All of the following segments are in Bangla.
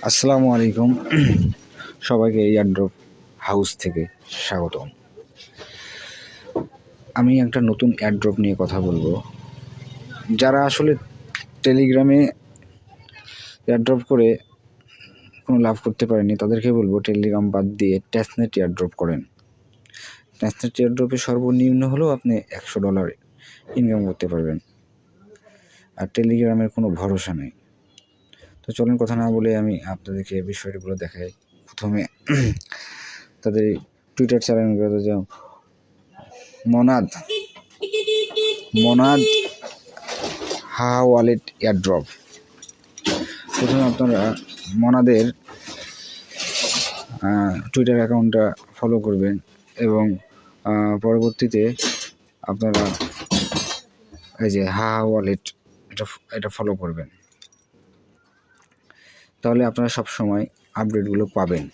আসসালামু আলাইকুম। সবাইকে এয়ারড্রপ হাউস থেকে স্বাগতম। আমি একটা নতুন এয়ারড্রপ নিয়ে কথা বলবো। যারা আসলে টেলিগ্রামে এয়ারড্রপ করে কোনো লাভ করতে পারেনি তাদেরকে বলবো টেলিগ্রাম বাদ দিয়ে টেস্টনেট এয়ারড্রপ করেন। টেস্টনেট এয়ারড্রপে সর্বনিম্ন হলেও আপনি $100 ইনকাম করতে পারবেন, আর টেলিগ্রামের কোনো ভরসা নেই। তো চলুন কথা না বলে আমি আপনাদেরকে বিষয়গুলো দেখাই। প্রথমে তাদের টুইটার চ্যানেলগুলোতে যাও। মনাদ হা ওয়ালেট এয়ারড্রপ। প্রথমে আপনারা মনাদের টুইটার অ্যাকাউন্টটা ফলো করবেন এবং পরবর্তীতে আপনারা এই যে হা ওয়ালেট এটা ফলো করবেন। তাহলে আপনারা সব সময় আপডেটগুলো পাবেন।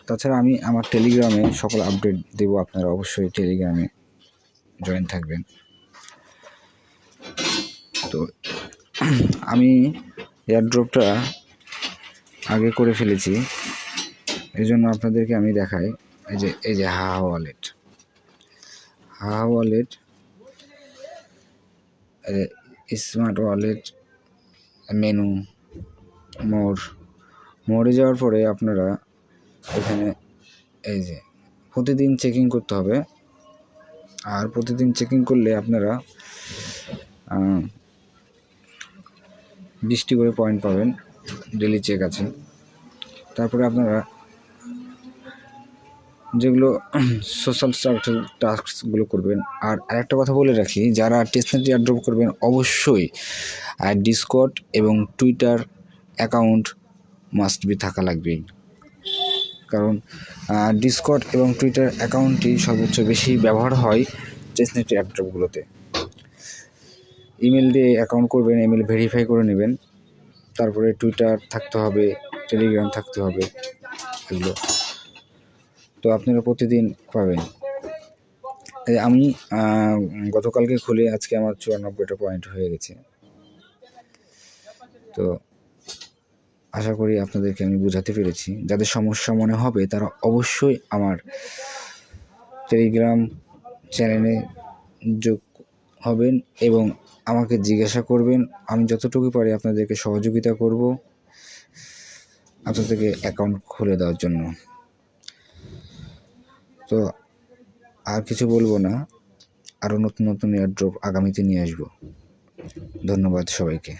তাছাড়া আমি আমার টেলিগ্রামে সকল আপডেট দেব, আপনারা অবশ্যই টেলিগ্রামে জয়েন থাকবেন। তো আমি এয়ারড্রপটা আগে করে ফেলেছি, এই জন্য আপনাদেরকে আমি দেখাই। এই যে হা ওয়ালেট স্মার্ট ওয়ালেট মেনু মোড়ে যাওয়ার পরে আপনারা এখানে এই যে প্রতিদিন চেকিং করতে হবে। আর প্রতিদিন চেকিং করলে আপনারা 20টি করে পয়েন্ট পাবেন, ডেলি চেক আছে। তারপরে আপনারা যেগুলো সোশ্যাল টাস্কগুলো করবেন। আর আরেকটা কথা বলে রাখি, যারা টেস্টনেট এয়ারড্রপ করবেন অবশ্যই ডিসকর্ড এবং টুইটার অ্যাকাউন্ট মাস্ট বি থাকা লাগবে, কারণ ডিসকর্ড এবং টুইটার অ্যাকাউন্টটি সর্বোচ্চ বেশি ব্যবহার হয় টেস্টনেট এয়ারড্রপগুলোতে। ইমেল দিয়ে অ্যাকাউন্ট করবেন, ইমেল ভেরিফাই করে নেবেন, তারপরে টুইটার থাকতে হবে, টেলিগ্রাম থাকতে হবে, এগুলো তো আপনারা প্রতিদিন পাবেন। আমি গতকালকে খুলে আজকে আমার 94টা পয়েন্ট হয়ে গেছে। তো আশা করি আপনাদেরকে আমি বোঝাতে পেরেছি। যাদের সমস্যা মনে হবে তারা অবশ্যই আমার টেলিগ্রাম চ্যানেলে যোগ হবেন এবং আমাকে জিজ্ঞাসা করবেন। আমি যতটুকু পারি আপনাদেরকে সহযোগিতা করব আপনাদেরকে অ্যাকাউন্ট খুলে দেওয়ার জন্য। তো আর কিছু বলবো না, আরও নতুন নতুন এয়ারড্রপ আগামীতে নিয়ে আসবো। ধন্যবাদ সবাইকে।